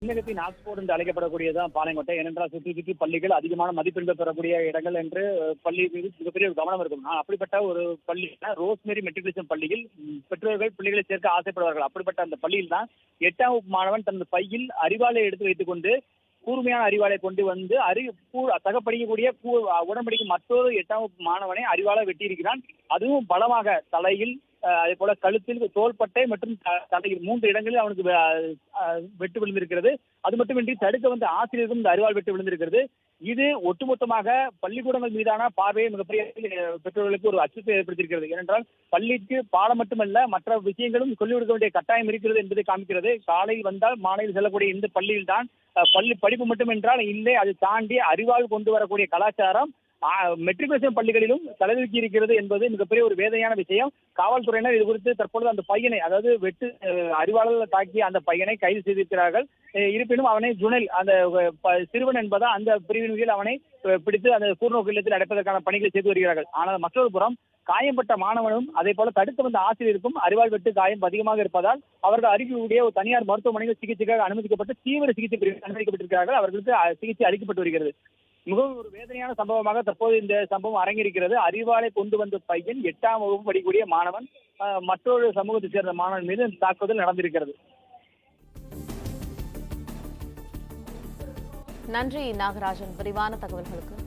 தமிழகத்தின் ஆக்ஸ்போர்ட் என்று அழைக்கப்படக்கூடியதான் பாளையங்கோட்டை. ஏனென்றால் சுற்றி சுற்றி பள்ளிகள் அதிகமான மதிப்பெண்கள் பெறக்கூடிய இடங்கள் என்று பள்ளி மீது மிகப்பெரிய ஒரு கவனம் இருக்கும். அப்படிப்பட்ட ஒரு பள்ளி ரோஸ்மேரி மெட்ரிகுலேஷன் பள்ளியில் பெற்றோர்கள் பிள்ளைகளை சேர்க்க ஆசைப்படுவார்கள். அப்படிப்பட்ட அந்த பள்ளியில் தான் 8ஆம் வகுப்பு மாணவன் தனது பையில் அறிவாலை எடுத்து வைத்துக் கொண்டு கூர்மையான அறிவாலை கொண்டு வந்து சக படிக்கக்கூடிய உடன்படிக்கும் மற்றொரு 8ஆம் வகுப்பு மாணவனை அறிவாலை வெட்டியிருக்கிறான். அதுவும் பலமாக தலையில், அதே போல கழுத்தில், தோள்பட்டை மற்றும் தலையில் 3 இடங்களில் அவனுக்கு வெட்டு விழுந்திருக்கிறது. அது மட்டுமின்றி தடுக்க வந்த ஆசிரியருக்கும் இந்த அறிவால் வெட்டு விழுந்திருக்கிறது. இது ஒட்டுமொத்தமாக பள்ளிக்கூடங்கள் மீதான பார்வையை மிகப்பெரிய பெற்றோர்களுக்கு ஒரு அச்சத்தை ஏற்படுத்தியிருக்கிறது. ஏனென்றால் பள்ளிக்கு பாடம் மட்டுமல்ல, மற்ற விஷயங்களும் சொல்லிக் கொடுக்க வேண்டிய கட்டாயம் இருக்கிறது என்பதை காமிக்கிறது. காலையில் வந்தால் மாலையில் செல்லக்கூடிய இந்த பள்ளியில் தான் பள்ளி படிப்பு மட்டும் என்றால் இல்லை, அதை தாண்டி அறிவால் கொண்டு வரக்கூடிய கலாச்சாரம் மெட்ரிகுலேஷன் பள்ளிகளிலும் தலைதூக்கி இருக்கிறது என்பது மிகப்பெரிய ஒரு வேதனையான விஷயம். காவல்துறையினர் இது குறித்து தற்பொழுது அந்த பையனை, அதாவது அறிவாளர்கள் தாக்கிய அந்த பையனை கைது செய்திருக்கிறார்கள். இருப்பினும் அவனை ஜுனல், அந்த சிறுவன் என்பதால் அந்த பிரிவின் கீழ் அவனை பிடித்து அந்த கூர்நோக்கு இல்லத்தில் அடைப்பதற்கான பணிகளை செய்து வருகிறார்கள். ஆனால் மற்றொரு புறம் காயம்பட்ட மாணவனும் அதே போல தடுத்து வந்த ஆசிரியருக்கும் அறிவால் வெட்டு காயம் அதிகமாக இருப்பதால் அவர்கள் அருகிலுடைய ஒரு தனியார் மருத்துவமனையில் சிகிச்சைக்காக அனுமதிக்கப்பட்டு தீவிர சிகிச்சை பிரிவில் அனுமதிக்கப்பட்டிருக்கிறார்கள். அவர்களுக்கு சிகிச்சை அளிக்கப்பட்டு வருகிறது. மிகவும் ஒரு வேதனையான சம்பவமாக தற்போது இந்த சம்பவம் அரங்கிருக்கிறது. அறிவாலை கொண்டு வந்த பையன் 8ஆம் வகுப்பு படிக்கக்கூடிய மாணவன் மற்றொரு சமூகத்தை சேர்ந்த மாணவன் மீது தாக்குதல் நடந்திருக்கிறது. நன்றி நாகராஜன், விரிவான தகவல்களுக்கு.